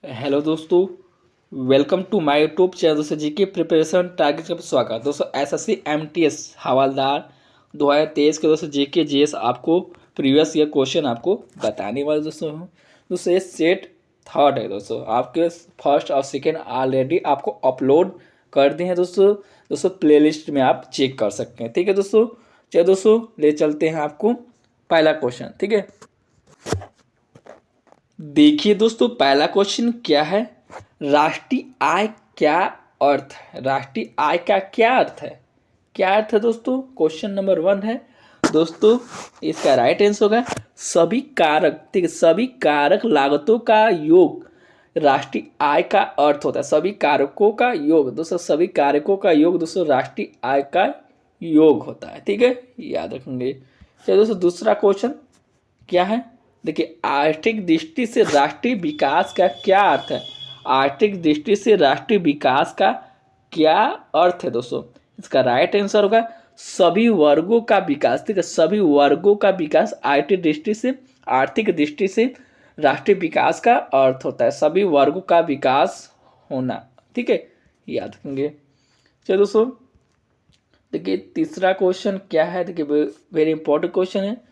Hello दोस्तों। Welcome to my YouTube channel दोस्तों GK preparation target का स्वागत। दोस्तों एसएससी एमटीएस हवालदार 2023 के दोस्तों जीके जीएस आपको प्रीवियस ईयर क्वेश्चन आपको बताने वाले दोस्तों हूँ। दोस्तों ये सेट थर्ड है दोस्तों, आपके फर्स्ट और सेकेंड ऑलरेडी आपको अपलोड कर दिए हैं दोस्तों। दोस्तों प्लेलिस्ट में आप चेक कर सकते हैं। ठीक है दोस्तों, चलिए दोस्तों ले चलते हैं आपको पहला क्वेश्चन। ठीक है, देखिए दोस्तों पहला क्वेश्चन क्या है। राष्ट्रीय आय क्या अर्थ है? राष्ट्रीय आय का क्या अर्थ है? क्या अर्थ है दोस्तों? क्वेश्चन नंबर 1 है दोस्तों। इसका राइट आंसर होगा सभी कारक। ठीक है, सभी कारक लागतों का योग राष्ट्रीय आय का अर्थ होता है। सभी कारकों का योग दोस्तों, सभी कारकों का योग दोस्तों राष्ट्रीय आय का योग होता है। ठीक है, याद रखेंगे। चलिए दोस्तों दूसरा क्वेश्चन क्या है। देखिए आर्थिक दृष्टि से राष्ट्रीय विकास का क्या अर्थ है? आर्थिक दृष्टि से राष्ट्रीय विकास का क्या अर्थ है दोस्तों? इसका राइट आंसर होगा सभी वर्गों का विकास। ठीक है, सभी वर्गों का विकास आर्थिक दृष्टि से राष्ट्रीय विकास का अर्थ होता है सभी वर्गों का विकास होना। ठीक है, याद रखेंगे। चलिए दोस्तों देखिए तीसरा क्वेश्चन क्या है। देखिए वेरी इंपॉर्टेंट क्वेश्चन है।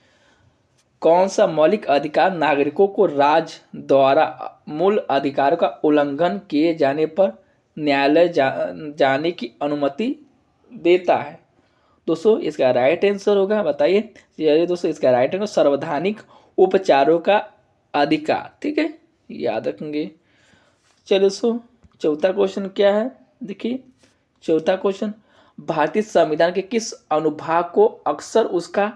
कौन सा मौलिक अधिकार नागरिकों को राज्य द्वारा मूल अधिकारों का उल्लंघन किए जाने पर न्यायालय जाने की अनुमति देता है? दोस्तों इसका राइट आंसर होगा, बताइए। चलिए दोस्तों इसका राइट आंसर संवैधानिक उपचारों का अधिकार। ठीक है, याद रखेंगे। चलिए दोस्तों चौथा क्वेश्चन क्या है। देखिए चौथा क्वेश्चन, भारतीय संविधान के किस अनुभाग को अक्सर उसका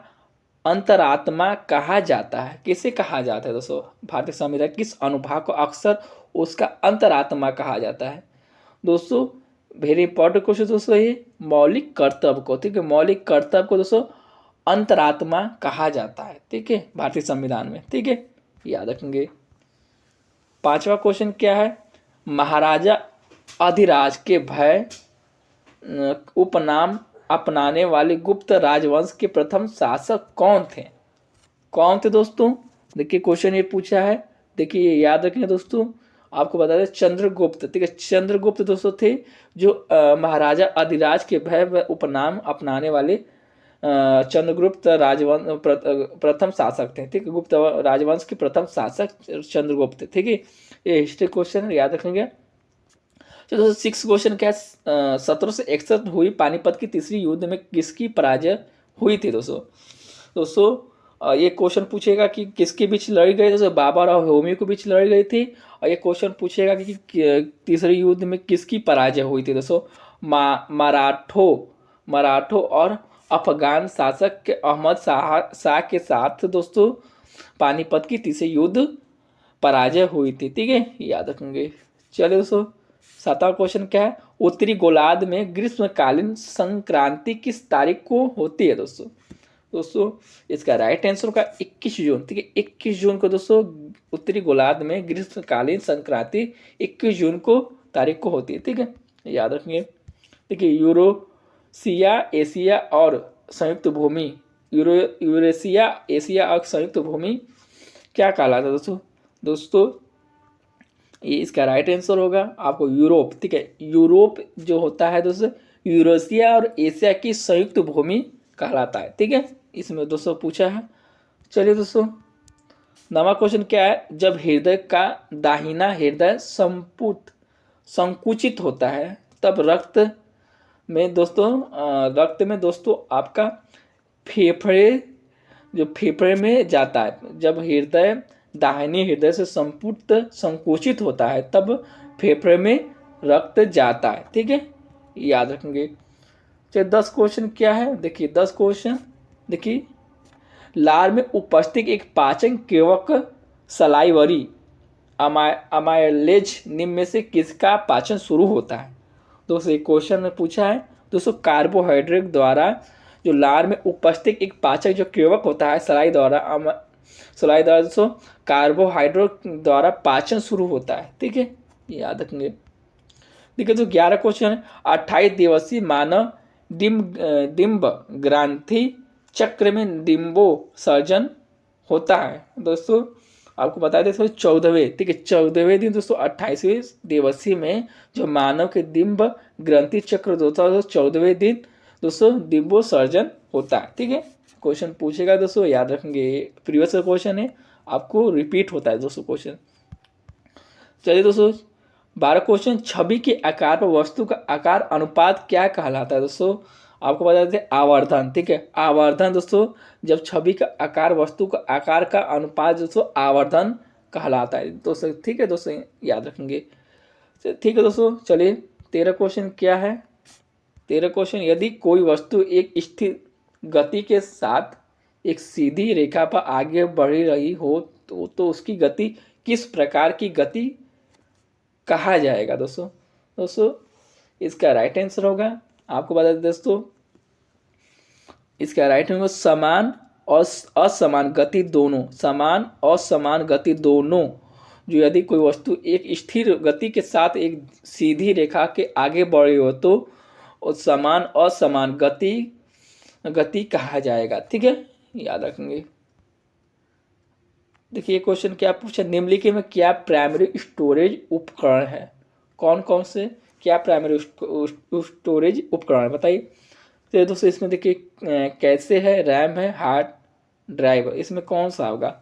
अंतरात्मा कहा जाता है? किसे कहा जाता है दोस्तों? भारतीय संविधान किस अनुभाग को अक्सर उसका अंतरात्मा कहा जाता है? दोस्तों वेरी इंपॉर्टेंट क्वेश्चन दोस्तों, ये मौलिक कर्तव्य को। ठीक है, मौलिक कर्तव्य को दोस्तों अंतरात्मा कहा जाता है। ठीक है, भारतीय संविधान में। ठीक है, याद रखेंगे। पांचवा क्वेश्चन क्या है। महाराजा अधिराज के भय उपनाम अपनाने वाले गुप्त राजवंश के प्रथम शासक कौन थे? कौन थे दोस्तों? देखिए क्वेश्चन ये पूछा है। देखिए याद रखें दोस्तों, आपको बता दें चंद्रगुप्त। ठीक है, चंद्रगुप्त दोस्तों थे जो महाराजा अधिराज के भय व उपनाम अपनाने वाले चंद्रगुप्त राजवंश प्रथम शासक थे। ठीक है, गुप्त राजवंश के प्रथम शासक चंद्रगुप्त। ठीक है, ये हिस्ट्री क्वेश्चन याद रखेंगे। चलो दोस्तों सिक्स क्वेश्चन क्या है। 1761 हुई पानीपत की तीसरी युद्ध में किसकी पराजय हुई थी दोस्तों? दोस्तों ये क्वेश्चन पूछेगा कि किसके बीच लड़ी गई दोस्तों? बाबर और होमी के बीच लड़ी गई थी। और ये क्वेश्चन पूछेगा कि तीसरे युद्ध में किसकी पराजय हुई थी दोस्तों? मराठों और अफगान शासक के अहमद शाह के साथ दोस्तों पानीपत की तीसरी युद्ध पराजय हुई थी। ठीक है, याद रखेंगे। चलिए दोस्तों सातवां क्वेश्चन क्या है। उत्तरी गोलार्ध में ग्रीष्मकालीन संक्रांति किस तारीख को होती है दोस्तों? दोस्तों इसका राइट आंसर होगा 21 जून। ठीक है, 21 जून को दोस्तों उत्तरी गोलार्ध में ग्रीष्मकालीन संक्रांति 21 जून को तारीख को होती है। ठीक है, याद रखेंगे। देखिए यूरोसिया एशिया और संयुक्त भूमि, यूरेशिया एशिया और संयुक्त भूमि क्या कहलाता है दोस्तों? दोस्तों ये इसका राइट आंसर होगा आपको यूरोप। ठीक है, यूरोप जो होता है दोस्तों यूरोसिया और एशिया की संयुक्त भूमि कहलाता है। ठीक है, इसमें दोस्तों पूछा है। चलिए दोस्तों नवा क्वेश्चन क्या है। जब हृदय का दाहिना हृदय संकुचित होता है तब रक्त में दोस्तों आपका फेफड़े जो फेफड़े में जाता है। जब हृदय दाहिने हृदय से संकुचित होता है तब फेफड़े में रक्त जाता है। ठीक है, याद रखेंगे। चलिए 10 क्वेश्चन क्या है। देखिए 10 क्वेश्चन देखिए लार में उपस्थित एक पाचन केवक सलाइवरी अमाइलेज निम्न में से किसका पाचन शुरू होता है? दोस्तों एक क्वेश्चन में पूछा है दोस्तों कार्बोहाइड्रेट द्वारा जो लार में उपस्थित एक पाचक जो केवक होता है सलाई द्वारा दोस्तों कार्बोहाइड्रेट द्वारा पाचन शुरू होता है। ठीक है, याद रखेंगे। देखिए तो 11 क्वेश्चन है। 28 दिवसीय मानव डिम्ब ग्रांथि चक्र में डिम्बो सर्जन होता है दोस्तों। आपको बता दें दोस्तों 14वें, ठीक है, 14वें दिन दोस्तों 28वीं दिवसी में जो मानव के डिम्ब ग्रंथि चक्र होता है 14वें दिन दोस्तों डिम्बोत्सर्जन होता है, ठीक है। क्वेश्चन पूछेगा दोस्तों, याद रखेंगे, प्रीवियस क्वेश्चन है, आपको रिपीट होता है दोस्तों क्वेश्चन। चलिए दोस्तों 12 क्वेश्चन, छवि के आकार पर वस्तु का आकार अनुपात क्या कहलाता है दोस्तों? आपको बता देते हैं आवर्धन, ठीक है, आवर्धन दोस्तों, जब छवि का आकार वस्तु का आकार का अनुपात दोस्तों आवर्धन कहलाता है दोस्तों, ठीक है दोस्तों, याद रखेंगे। ठीक है दोस्तों, चलिए 13 क्वेश्चन क्या है। 13 क्वेश्चन, यदि कोई वस्तु एक स्थिर गति के साथ एक सीधी रेखा पर आगे बढ़ रही हो तो उसकी गति किस प्रकार की गति कहा जाएगा दोस्तों? दोस्तों इसका राइट आंसर होगा, आपको बता दें दोस्तों, इसका राइट आंसर समान और असमान गति दोनों, समान और असमान गति दोनों, जो यदि कोई वस्तु एक स्थिर गति के साथ एक सीधी रेखा के आगे बढ़ रही हो तो समान और असमान गति कहा जाएगा, ठीक है, याद रखेंगे। देखिए क्वेश्चन क्या पूछा, निम्नलिखित में क्या प्राइमरी स्टोरेज उपकरण है? कौन कौन से क्या प्राइमरी स्टोरेज उपकरण है बताइए। तो दोस्तों इसमें देखिए कैसे है, रैम है, हार्ड ड्राइव, इसमें कौन सा होगा?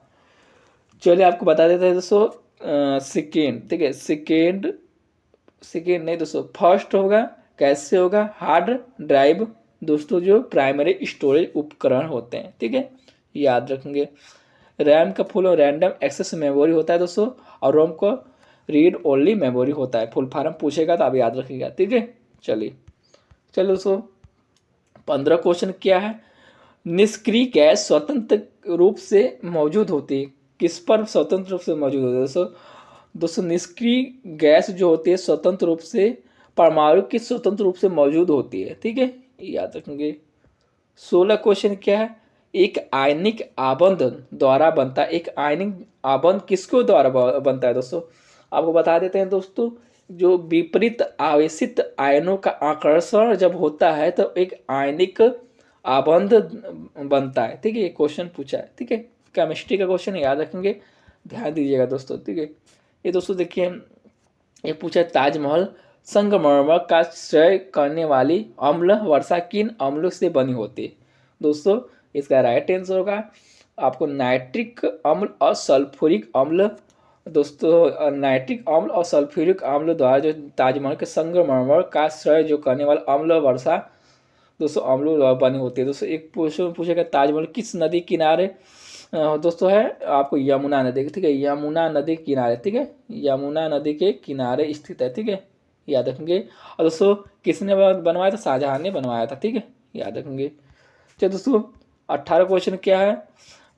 चलिए आपको बता देते हैं दोस्तों सेकेंड, ठीक है, सेकेंड नहीं दोस्तों, फर्स्ट होगा, कैसे होगा, हार्ड ड्राइव दोस्तों जो प्राइमरी स्टोरेज उपकरण होते हैं, ठीक है, याद रखेंगे। रैम का फुल रैंडम एक्सेस मेमोरी होता है दोस्तों, और रोम को रीड ओनली मेमोरी होता है। फुल फॉर्म पूछेगा तो आप याद रखिएगा, ठीक है। चलिए दोस्तों 15 क्वेश्चन क्या है, निष्क्रिय गैस स्वतंत्र रूप से मौजूद होती है, किस पर स्वतंत्र रूप से मौजूद होती है दोस्तों? निष्क्रिय गैस जो होती है स्वतंत्र रूप से परमाणु की स्वतंत्र रूप से मौजूद होती है, ठीक है, याद रखेंगे। 16 क्वेश्चन क्या है, एक आयनिक आबंध द्वारा बनता है, एक आयनिक आबंध किसको द्वारा बनता है दोस्तों? आपको बता देते हैं दोस्तों, जो विपरीत आवेशित आयनों का आकर्षण जब होता है तो एक आयनिक आबंध बनता है, ठीक है, ये क्वेश्चन पूछा है, ठीक है, केमिस्ट्री का क्वेश्चन याद रखेंगे, ध्यान दीजिएगा दोस्तों, ठीक है। ये दोस्तों देखिए ये पूछा है, ताजमहल संगमरमर का श्रय करने वाली अम्ल वर्षा किन अम्लों से बनी होती है दोस्तों? इसका राइट आंसर होगा आपको नाइट्रिक अम्ल और सल्फ्यूरिक अम्ल दोस्तों, नाइट्रिक अम्ल और सल्फ्यूरिक अम्ल द्वारा जो ताजमहल के संगमरमर का श्रय जो करने वाला अम्ल वर्षा दोस्तों अम्लों द्वारा बनी होती है दोस्तों। एक पूछेगा ताजमहल किस नदी किनारे दोस्तों है, आपको यमुना नदी, ठीक है, यमुना नदी के किनारे, ठीक है, यमुना नदी के किनारे स्थित है, ठीक है, याद रखेंगे। और दोस्तों किसने बनवाया था? शाहजहां ने बनवाया था, ठीक है, याद रखेंगे। चलिए दोस्तों 18 क्वेश्चन क्या है,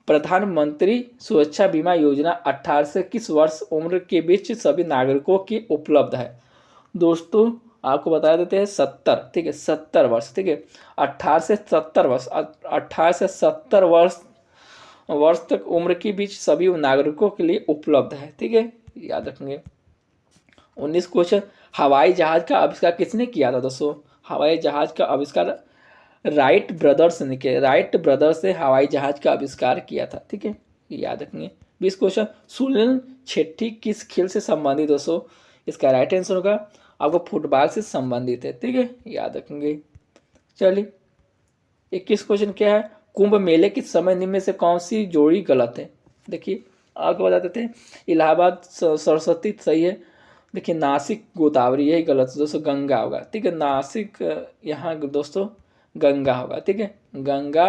प्रधानमंत्री सुरक्षा बीमा योजना 18 से किस वर्ष उम्र के बीच सभी नागरिकों की उपलब्ध है दोस्तों? आपको बता देते हैं 70, ठीक है, 70 वर्ष, ठीक है, 18 से 70 वर्ष, 18 से 70 वर्ष तक उम्र के बीच सभी नागरिकों के लिए उपलब्ध है, ठीक है, याद रखेंगे। 19 क्वेश्चन, हवाई जहाज का आविष्कार किसने किया था दोस्तों? हवाई जहाज का आविष्कार राइट ब्रदर्स ने किया, राइट ब्रदर्स ने हवाई जहाज का आविष्कार किया था, ठीक है, याद रखेंगे। 20 क्वेश्चन, सुनील छेट्टी किस खेल से संबंधित दोस्तों? इसका राइट आंसर होगा आपको फुटबॉल से संबंधित है, ठीक है, याद रखेंगे। चलिए 21 क्वेश्चन क्या है, कुंभ मेले के समय निम्न में से कौन सी जोड़ी गलत है? देखिए आपको बता देते हैं, इलाहाबाद सरस्वती सही है, देखिए नासिक गोदावरी यही गलत है दोस्तों, गंगा होगा, ठीक है, नासिक यहाँ दोस्तों गंगा होगा, ठीक है, गंगा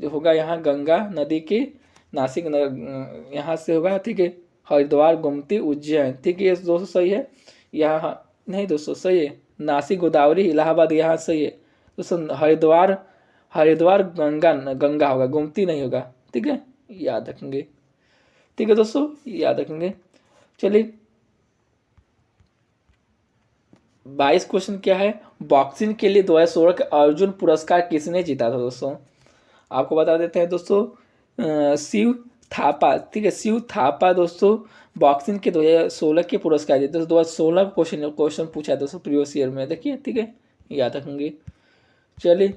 होगा यहाँ, गंगा नदी की नासिक यहाँ से होगा, ठीक है, हरिद्वार गोमती उज्जैन, ठीक है, ये दोस्तों सही है, यहाँ नहीं दोस्तों सही है, नासिक गोदावरी इलाहाबाद यहाँ सही है दोस्तों, हरिद्वार गंगा होगा, गोमती नहीं होगा, ठीक है, याद रखेंगे, ठीक है दोस्तों, याद रखेंगे। चलिए 22 क्वेश्चन क्या है, बॉक्सिंग के लिए 2016 का अर्जुन पुरस्कार किसने जीता था दोस्तों? आपको बता देते हैं दोस्तों शिव थापा, ठीक है, शिव थापा दोस्तों बॉक्सिंग के 2016 के पुरस्कार जीते, 2016 क्वेश्चन पूछा है दोस्तों प्रीवियस ईयर में, देखिए, ठीक है, याद रखेंगे। चलिए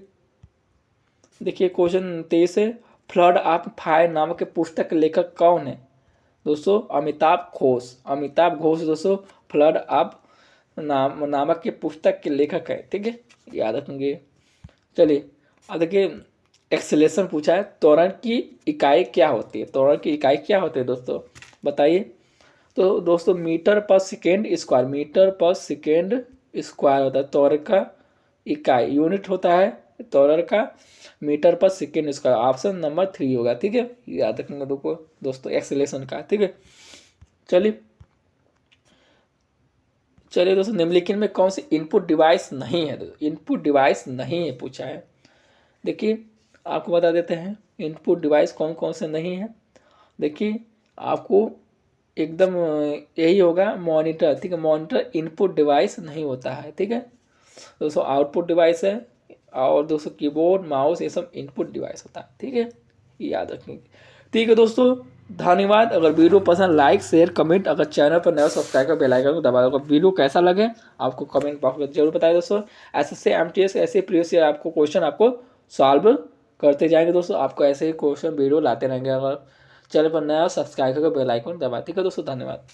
देखिए क्वेश्चन 23 है, फ्लड ऑफ फायर नामक के पुस्तक के लेखक कौन है? दोस्तों अमिताभ घोष। अमिताभ घोष दोस्तों फ्लड ऑफ नामक के पुस्तक के लेखक है। ठीक है, याद रखेंगे। चलिए अब देखिए, एक्सेलेरेशन पूछा है, त्वरण की इकाई क्या होती है? त्वरण की इकाई क्या होती है दोस्तों, बताइए। तो दोस्तों मीटर पर सेकेंड स्क्वायर, मीटर पर सेकेंड स्क्वायर होता है त्वरण का इकाई, यूनिट होता है त्वरण का मीटर पर सेकेंड स्क्वायर। ऑप्शन नंबर 3 होगा। ठीक है, याद रखेंगे दोस्तों एक्सेलेरेशन का। ठीक है, चलिए चलिए दोस्तों, निम्नलिखित में कौन सी इनपुट डिवाइस नहीं है? इनपुट डिवाइस नहीं है पूछा है। देखिए आपको बता देते हैं इनपुट डिवाइस कौन कौन से नहीं है। देखिए आपको एकदम यही होगा मॉनिटर। ठीक है, मॉनिटर इनपुट डिवाइस नहीं होता है। ठीक है दोस्तों, आउटपुट डिवाइस है, और दोस्तों कीबोर्ड माउस ये सब इनपुट डिवाइस होता है। ठीक है, याद रखेंगे। ठीक है दोस्तों, धन्यवाद। अगर वीडियो पसंद लाइक शेयर कमेंट, अगर चैनल पर नया सब्सक्राइब कर बेल आइकन को दबा दो। वीडियो कैसा लगे आपको कमेंट बॉक्स में जरूर बताएं दोस्तों। SSC MTS ऐसे प्रीवियस ईयर आपको क्वेश्चन आपको सॉल्व करते जाएंगे दोस्तों। आपको ऐसे ही क्वेश्चन वीडियो लाते रहेंगे। अगर चैनल पर नया सब्सक्राइब करके बेल आइकन दबा। ठीक है दोस्तों, धन्यवाद।